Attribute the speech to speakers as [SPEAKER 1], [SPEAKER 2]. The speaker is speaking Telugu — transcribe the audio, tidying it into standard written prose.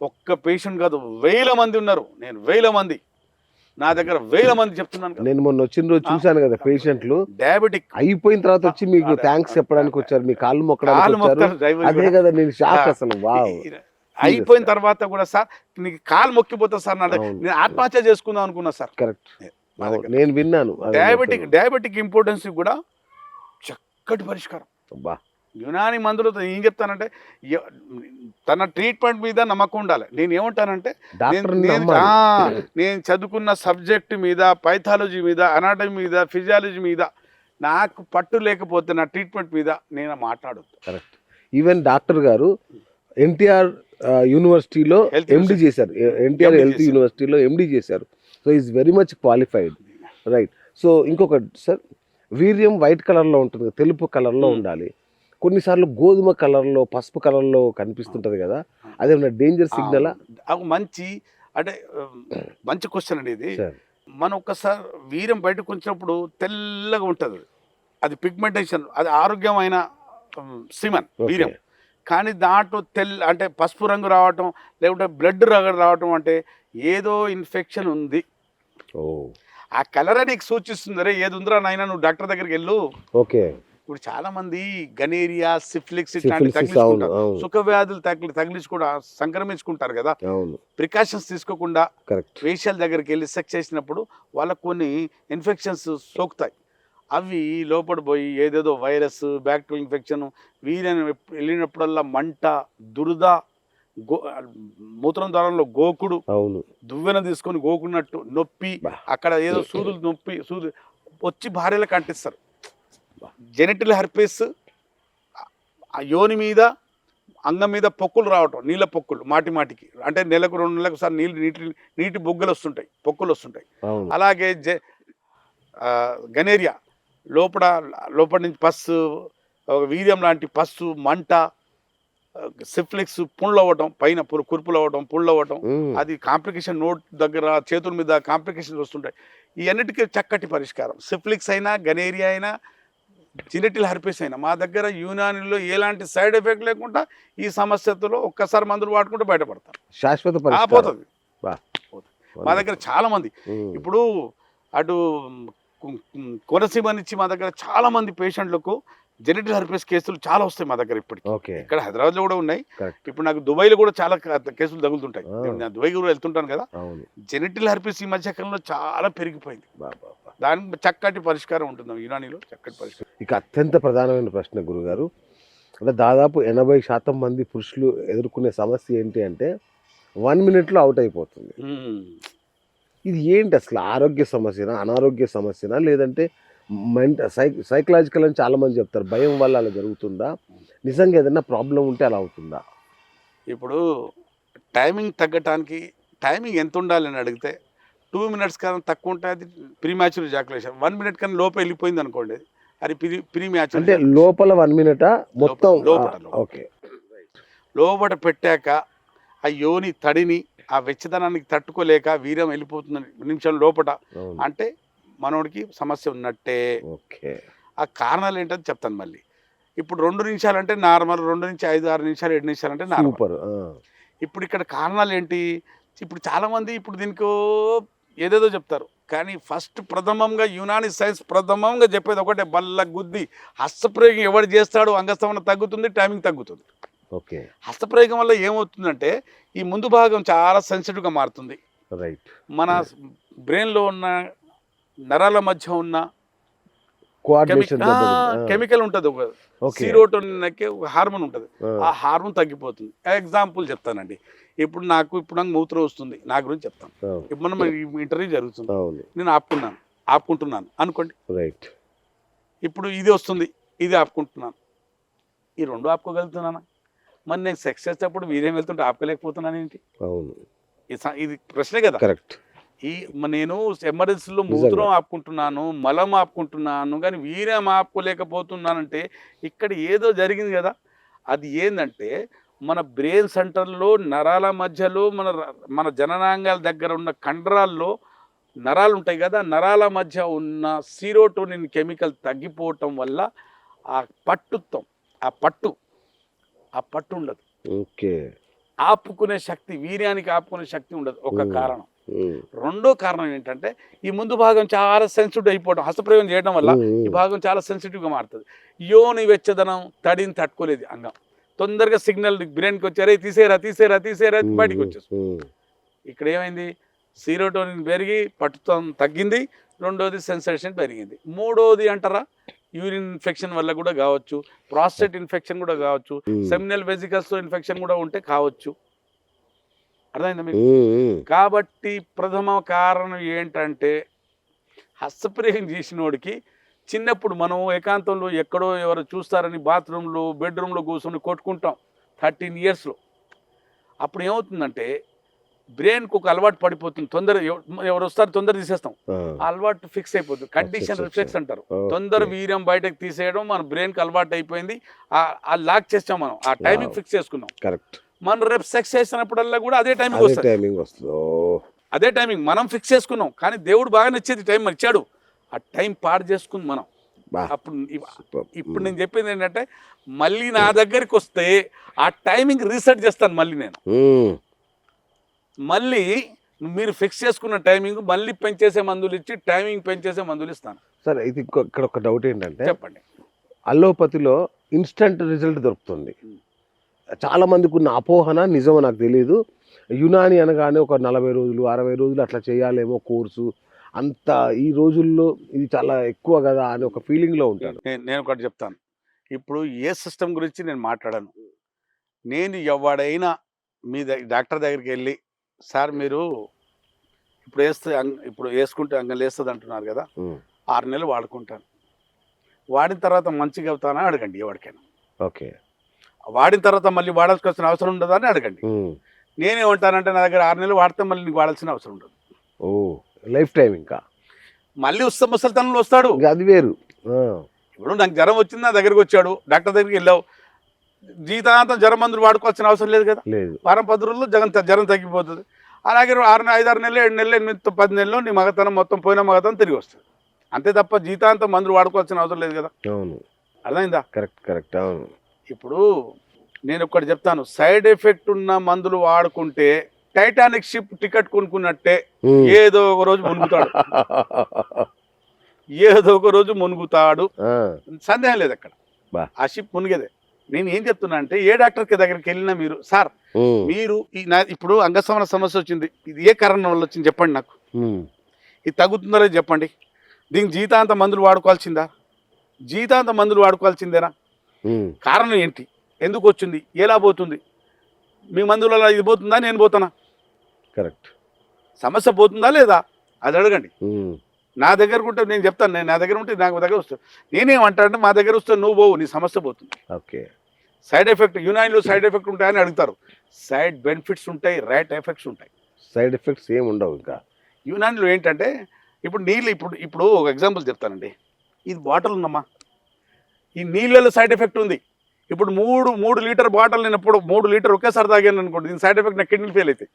[SPEAKER 1] ఒక్క పేషెంట్ కాదు, వేల మంది ఉన్నారు. నేను వేల మంది, నా దగ్గర వేల మంది చెప్తున్నాను కదా.
[SPEAKER 2] నేను మొన్న వచ్చిన రోజు చూశాను కదా పేషెంట్లు
[SPEAKER 1] డయాబెటిక్
[SPEAKER 2] అయిపోయిన తర్వాత వచ్చి మీకు థ్యాంక్స్ చెప్పడానికి వచ్చారు, మీ కాళ్ళు మొక్కడానికి వచ్చారు. అదే కదా నేను షాక్ అసలు. వావ్.
[SPEAKER 1] అయిపోయిన తర్వాత కూడా సార్ నీకు కాలు మొక్కిపోతా సార్, నేను ఆత్మహత్య చేసుకుందాం అనుకున్నా సార్.
[SPEAKER 2] కరెక్ట్, నేను విన్నాను.
[SPEAKER 1] డయాబెటిక్ ఇంపార్టెన్స్ కూడా చక్కటి పరిష్కారం. యునాని మందులతో ఏం చెప్తానంటే తన ట్రీట్మెంట్ మీద నమ్మకం ఉండాలి. నేను ఏమంటానంటే నేను చదువుకున్న సబ్జెక్ట్ మీద, పైథాలజీ మీద, అనాటమీ మీద, ఫిజియాలజీ మీద నాకు పట్టు లేకపోతే నా ట్రీట్మెంట్ మీద నేను మాట్లాడొద్దు.
[SPEAKER 2] కరెక్ట్. ఈవెన్ డాక్టర్ గారు ఎన్టీఆర్ యూనివర్సిటీలో ఎండి చేశారు, ఎన్టీఆర్ హెల్త్ యూనివర్సిటీలో ఎండి చేశారు. So is very much qualified, right. So ఇంకొకటి సార్, వీర్యం వైట్ కలర్లో ఉంటుంది, తెలుపు కలర్లో ఉండాలి. కొన్నిసార్లు గోధుమ కలర్లో, పసుపు కలర్లో కనిపిస్తుంటది కదా, అదేమన్నా డేంజర్ సిగ్నలా?
[SPEAKER 1] మంచి అంటే మంచి క్వశ్చన్ అండి ఇది. మనం ఒక్కసారి వీర్యం బయటకు వచ్చినప్పుడు తెల్లగా ఉంటుంది, అది పిగ్మెంటేషన్, అది ఆరోగ్యమైన సిమన్ వీర్యం. కానీ దాంట్లో అంటే పసుపు రంగు రావటం, లేకుంటే బ్లడ్ రావటం అంటే ఏదో ఇన్ఫెక్షన్ ఉంది. ఆ కలర్ నీకు సూచిస్తుంది, రే ఏది ఉందిరా నాయన, నువ్వు డాక్టర్ దగ్గరికి వెళ్ళు.
[SPEAKER 2] ఓకే.
[SPEAKER 1] ఇప్పుడు చాలా మంది గనేరియా, సిఫిలిక్స్ ఇట్లాంటి తగిలించుకుంటారు, సుఖ వ్యాధులు తగిలించి కూడా సంక్రమించుకుంటారు కదా. ప్రికాషన్స్ తీసుకోకుండా ఫేషియల్ దగ్గరికి వెళ్ళి సెక్స్ చేసినప్పుడు వాళ్ళకు కొన్ని ఇన్ఫెక్షన్స్ సోకుతాయి. అవి లోపల పోయి ఏదేదో వైరస్, బ్యాక్టీరియల్ ఇన్ఫెక్షన్, వీళ్ళని వెళ్ళినప్పుడల్లా మంట, దురద, మూత్రం ద్వారంలో గోకుడు, దువ్వెన తీసుకొని గోకున్నట్టు నొప్పి, అక్కడ ఏదో సూదులు సూదు వచ్చి భార్యలకు అంటిస్తారు. జెనిటల్ హెర్పిస్, యోని మీద, అంగం మీద పొక్కులు రావటం, నీళ్ళ పొక్కులు మాటికి, అంటే నెలకు 2 నెలలకు సార్ నీటి బొగ్గలు వస్తుంటాయి, పొక్కులు వస్తుంటాయి. అలాగే గనేరియా లోపల నుంచి పస్సు, వీర్యం లాంటి పస్సు, మంట, సిఫ్లిక్స్, పుండ్లు అవ్వటం, పైన కురుపులు అవ్వటం, పుండ్లు అవ్వటం, అది కాంప్లికేషన్, నోట్ దగ్గర, చేతుల మీద కాంప్లికేషన్స్ వస్తుంటాయి. ఈ అన్నిటికీ చక్కటి పరిష్కారం. సిఫ్లిక్స్ అయినా, గనేరియా అయినా, జెనిటల్ హెర్పిస్ అయినా మా దగ్గర యునానిలో ఎలాంటి సైడ్ ఎఫెక్ట్ లేకుండా ఈ సమస్యతో ఒక్కసారి మందులు వాడుకుంటే బయటపడతారు, శాశ్వత పోతుంది. మా దగ్గర చాలా మంది ఇప్పుడు అటు కోనసీమ నుంచి మా దగ్గర చాలా మంది పేషెంట్లకు జెనిటల్ హెర్పిస్ కేసులు చాలా వస్తాయి మా దగ్గర ఇప్పటికి. ఇక్కడ హైదరాబాద్లో కూడా ఉన్నాయి. ఇప్పుడు నాకు దుబాయ్లో కూడా చాలా కేసులు తగులుతుంటాయి. నేను దుబాయ్ కూడా వెళ్తుంటాను కదా. జెనిటల్ హెర్పిస్ ఈ మధ్య కాలంలో చాలా పెరిగిపోయింది. దానికి చక్కటి పరిష్కారం ఉంటుంది యునానిలో, చక్కటి పరిష్కారం.
[SPEAKER 2] ఇక అత్యంత ప్రధానమైన ప్రశ్న గురుగారు, అంటే దాదాపు 80% మంది పురుషులు ఎదుర్కొనే సమస్య ఏంటి అంటే 1 minute అవుట్ అయిపోతుంది. ఇది ఏంటి అసలు? ఆరోగ్య సమస్యనా, అనారోగ్య సమస్యనా, లేదంటే సైకలాజికల్ అని చాలా మంది చెప్తారు, భయం వల్ల అలా జరుగుతుందా? నిజంగా ఏదైనా ప్రాబ్లం ఉంటే అలా అవుతుందా?
[SPEAKER 1] ఇప్పుడు టైమింగ్ తగ్గటానికి టైమింగ్ ఎంత ఉండాలి అని అడిగితే 2 minutes కన్నా తక్కువ ఉంటే అది ప్రీమ్యాచ్యూర్ ఎజాకులేషన్. 1 minute కన్నా లోపల వెళ్ళిపోయింది అనుకోండి, అది ప్రీమ్యాచ్యూర్.
[SPEAKER 2] అంటే లోపల 1 minute మొత్తం
[SPEAKER 1] లోపల పెట్టాక ఆ యోని తడిని, ఆ వెచ్చదనానికి తట్టుకోలేక వీర్యం వెళ్ళిపోతుంది నిమిషం లోపల అంటే మనోడికి సమస్య ఉన్నట్టే. ఆ కారణాలు ఏంటని చెప్తాను మళ్ళీ. ఇప్పుడు 2 నిమిషాలు అంటే నార్మల్, 2 నుంచి 5, 6 నిమిషాలు, 7 నిమిషాలు అంటే నార్మల్. ఇప్పుడు ఇక్కడ కారణాలు ఏంటి? ఇప్పుడు చాలామంది ఇప్పుడు దీనికి ఏదేదో చెప్తారు, కానీ ఫస్ట్ ప్రథమంగా యునాని సైన్స్ ప్రథమంగా చెప్పేది ఒకటే, బల్ల గుద్ది హస్తప్రయోగం ఎవరు చేస్తాడో అంగస్తమన తగ్గుతుంది, టైమింగ్ తగ్గుతుంది. హస్తప్రయోగం వల్ల ఏమవుతుందంటే ఈ ముందు భాగం చాలా సెన్సిటివ్గా మారుతుంది. మన బ్రెయిన్లో ఉన్న నరాల మధ్య ఉన్న కెమికల్ ఉంటుంది, ఒక సీరోటోనిన్ ఒక హార్మోన్ ఉంటుంది, ఆ హార్మోన్ తగ్గిపోతుంది. ఎగ్జాంపుల్ చెప్తానండి. ఇప్పుడు నాకు మూత్రం వస్తుంది, నా గురించి చెప్తాను. ఇప్పుడు మనం ఇంటర్వ్యూ జరుగుతుంది, నేను ఆపుకుంటున్నాను అనుకోండి. ఇప్పుడు ఇది వస్తుంది, ఇది ఆపుకుంటున్నాను. ఈ 2 ఆపుకోగలుగుతున్నానా? మరి నేను సెక్స్ చేసేటప్పుడు వీర్యం వెళ్తుంటే ఆపుకోలేకపోతున్నాను ఏంటి? ఇది ప్రశ్నే కదా. నేను ఎమర్జెన్సీలో మూత్రం ఆపుకుంటున్నాను, మలం ఆపుకుంటున్నాను, కానీ వీర్యం ఆపుకోలేకపోతున్నానంటే ఇక్కడ ఏదో జరిగింది కదా. అది ఏంటంటే మన బ్రెయిన్ సెంటర్లో, నరాల మధ్యలో, మన జననాంగాల దగ్గర ఉన్న కండరాల్లో నరాలు ఉంటాయి కదా, నరాల మధ్య ఉన్న సీరోటోనిన్ కెమికల్ తగ్గిపోవటం వల్ల ఆ పట్టు ఉండదు. ఆపుకునే శక్తి, వీర్యానికి ఆపుకునే శక్తి ఉండదు, ఒక కారణం.
[SPEAKER 2] ఉమ్,
[SPEAKER 1] రెండో కారణం ఏంటంటే ఈ ముందు భాగం చాలా సెన్సిటివ్ అయిపోవడం, హస్తప్రయోగం చేయడం వల్ల ఈ భాగం చాలా సెన్సిటివ్గా మారుతుంది. యోని వెచ్చదనం తడిని తట్టుకోలేదు అంగం, తొందరగా సిగ్నల్ బ్రెయిన్కి వచ్చారే తీసేరా తీసేరా తీసేరా బయటికి వచ్చేస్తుంది.
[SPEAKER 2] ఉమ్,
[SPEAKER 1] ఇక్కడ ఏమైంది, సీరోటోనిన్ పెరిగి పట్టుతం తగ్గింది, రెండోది సెన్సేషన్ పెరిగింది, మూడోది అంటారా యూరిన్ ఇన్ఫెక్షన్ వల్ల కూడా కావచ్చు, ప్రాస్టేట్ ఇన్ఫెక్షన్ కూడా కావచ్చు, సెమినల్ వెసికల్స్ ఇన్ఫెక్షన్ కూడా ఉంటే కావచ్చు. అర్థమైందా మీకు? కాబట్టి ప్రథమ కారణం ఏంటంటే హస్తప్రయోగం చేసినోడికి చిన్నప్పుడు మనం ఏకాంతంలో ఎక్కడో ఎవరు చూస్తారని బాత్రూంలో బెడ్రూమ్లో కూర్చొని కొట్టుకుంటాం 13 yearsలో. అప్పుడు ఏమవుతుందంటే బ్రెయిన్కి ఒక అలవాటు పడిపోతుంది, తొందర ఎవరు వస్తారు తొందర తీసేస్తాం, అలవాటు ఫిక్స్ అయిపోతుంది, కండిషన్ రిఫ్లెక్స్ అంటారు. తొందర వీర్యం బయటకు తీసేయడం మన బ్రెయిన్కి అలవాటు అయిపోయింది, ఆ లాక్ చేస్తాం మనం, ఆ టైమింగ్ ఫిక్స్ చేసుకున్నాం.
[SPEAKER 2] కరెక్ట్.
[SPEAKER 1] మనం రేపు సెక్స్ చేసినప్పుడల్లా కూడా అదే టైమింగ్ వస్తుంది, అదే టైమింగ్ మనం ఫిక్స్ చేసుకున్నాం. కానీ దేవుడు బాగా నచ్చేది టైం ఇచ్చాడు, ఆ టైం పాడు చేసుకుంది మనం. అప్పుడు ఇప్పుడు నేను చెప్పింది ఏంటంటే మళ్ళీ నా దగ్గరికి వస్తే ఆ టైమింగ్ రీసెట్ చేస్తాను మళ్ళీ నేను, మళ్ళీ మీరు ఫిక్స్ చేసుకున్న టైమింగ్ మళ్ళీ పెంచేసే మందులు ఇచ్చి టైమింగ్ పెంచేసే మందులు ఇస్తాను.
[SPEAKER 2] సరే, ఇది ఇక్కడ ఒక డౌట్ ఏంటంటే
[SPEAKER 1] చెప్పండి.
[SPEAKER 2] అల్లోపతిలో ఇన్స్టంట్ రిజల్ట్ దొరుకుతుంది, చాలా మందికి ఉన్న అపోహన నిజమో నాకు తెలియదు. యునాని అనగానే ఒక 40 రోజులు 60 రోజులు అట్లా చేయాలేమో కోర్సు, అంత ఈ రోజుల్లో ఇది చాలా ఎక్కువ కదా అని ఒక ఫీలింగ్లో ఉంటాను.
[SPEAKER 1] నేను ఒకటి చెప్తాను, ఇప్పుడు ఏ సిస్టమ్ గురించి నేను మాట్లాడాను. నేను ఎవడైనా మీ డాక్టర్ దగ్గరికి వెళ్ళి సార్ మీరు ఇప్పుడు వేసుకుంటే అంగం లేస్తుంది అంటున్నారు కదా, 6 నెలలు వాడుకుంటాను, వాడిన తర్వాత మంచిగా అవుతానా అడగండి ఎవరికైనా.
[SPEAKER 2] ఓకే.
[SPEAKER 1] వాడిన తర్వాత మళ్ళీ వాడాల్సిన అవసరం ఉండదా అని అడగండి. నేనేమంటానంటే నా దగ్గర 6 నెలలు వాడితే మళ్ళీ నీకు వాడాల్సిన అవసరం ఉండదు.
[SPEAKER 2] ఓ, లైఫ్ టైం ఇంకా
[SPEAKER 1] మళ్ళీ వస్తే ముసలితనంలో వస్తాడు,
[SPEAKER 2] అది వేరు.
[SPEAKER 1] ఇప్పుడు నాకు జ్వరం వచ్చింది, నా దగ్గరికి వచ్చాడు, డాక్టర్ దగ్గరికి వెళ్ళావు, జీవితాంతం జ్వరం మందులు వాడుకోవాల్సిన అవసరం లేదు కదా, వారం 10 రోజుల్లో జ్వరం తగ్గిపోతుంది. అలాగే 5 6 నెలలు 7 నెలలు 8 10 నెలలు నీ మగతనం మొత్తం పోయిన మగతనం తిరిగి వస్తుంది, అంతే తప్ప జీవితాంతం మందులు వాడుకోవాల్సిన అవసరం లేదు కదా.
[SPEAKER 2] అవును,
[SPEAKER 1] అర్థమైందా?
[SPEAKER 2] Correct correct. అవును.
[SPEAKER 1] ఇప్పుడు నేను ఒకటి చెప్తాను, సైడ్ ఎఫెక్ట్ ఉన్న మందులు వాడుకుంటే టైటానిక్ షిప్ టికెట్ కొనుక్కున్నట్టే ఏదో ఒక రోజు మునుగుతాడు, ఏదో ఒక రోజు మునుగుతాడు, సందేహం లేదు అక్కడ, ఆ షిప్ మునిగేదే. నేను ఏం చెప్తున్నా అంటే ఏ డాక్టర్ దగ్గరికి వెళ్ళినా మీరు సార్ మీరు ఇప్పుడు అంగసమన సమస్య వచ్చింది, ఇది ఏ కారణం వల్ల వచ్చింది చెప్పండి నాకు, ఇది తగ్గుతుందో లేదో చెప్పండి, దీనికి జీవితాంత మందులు వాడుకోవాల్సిందా, జీవితాంత మందులు వాడుకోవాల్సిందేనా, కారణం ఏంటి, ఎందుకు వచ్చింది, ఎలా పోతుంది, మీ మందులలో ఇది పోతుందా నేను పోతానా,
[SPEAKER 2] కరెక్ట్,
[SPEAKER 1] సమస్య పోతుందా లేదా అది అడగండి. నా దగ్గరకు ఉంటే నేను చెప్తాను, నేను నా దగ్గర ఉంటే నాకు దగ్గర వస్తాను, నేనేమంటానంటే మా దగ్గర వస్తే నువ్వు పోవు నీ సమస్య పోతుంది.
[SPEAKER 2] ఓకే. సైడ్
[SPEAKER 1] ఎఫెక్ట్ యునానిలో సైడ్ ఎఫెక్ట్ ఉంటాయని అడుగుతారు, సైడ్ బెనిఫిట్స్ ఉంటాయి, రైట్ ఎఫెక్ట్స్ ఉంటాయి,
[SPEAKER 2] సైడ్ ఎఫెక్ట్స్ ఏమి ఉండవు. ఇంకా
[SPEAKER 1] యునానిలో ఏంటంటే ఇప్పుడు నీళ్ళు ఇప్పుడు ఒక ఎగ్జాంపుల్ చెప్తానండి, ఇది బాటిల్ ఉందమ్మా, ఈ నీళ్ళలో సైడ్ ఎఫెక్ట్ ఉంది, ఇప్పుడు 3 లీటర్ బాటిల్ నేను 3 లీటర్ ఒకేసారి తాగాను అనుకోండి, దీని సైడ్ ఎఫెక్ట్ నా కిడ్నీ ఫెయిల్ అవుతాయి.